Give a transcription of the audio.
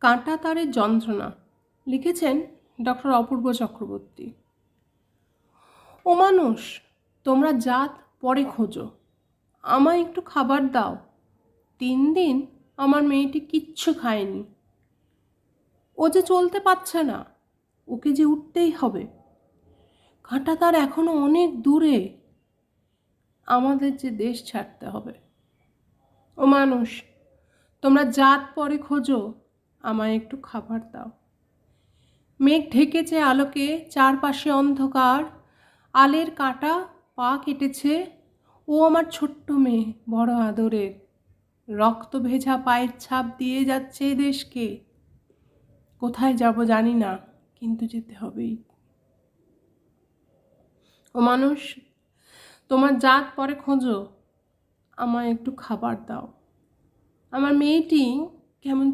কাঁটা তারের যন্ত্রণা, লিখেছেন ডক্টর অপূর্ব চক্রবর্তী। ও মানুষ, তোমরা জাত পরে খোঁজো, আমায় একটু খাবার দাও। 3 দিন আমার মেয়েটি কিচ্ছু খায়নি। ও যে চলতে পারছে না, ওকে যে উঠতেই হবে। কাঁটা তার এখনো অনেক দূরে, আমাদের যে দেশ ছাড়তে হবে। ও মানুষ, তোমরা জাত পরে খোঁজো, আমায় একটু খাবার দাও। মেঘ ঢেকেছে আলোকে, চারপাশে অন্ধকার, আলের কাঁটা পা কেটেছে। ও আমার ছোট্ট মেয়ে, বড় আদরের, রক্ত ভেজা পায়ের ছাপ দিয়ে যাচ্ছে এ দেশকে। কোথায় যাব জানি না, কিন্তু যেতে হবেই। ও মানুষ, তোমার জাত পরে খোঁজো, আমায় একটু খাবার দাও। আমার মেয়েটি কেমন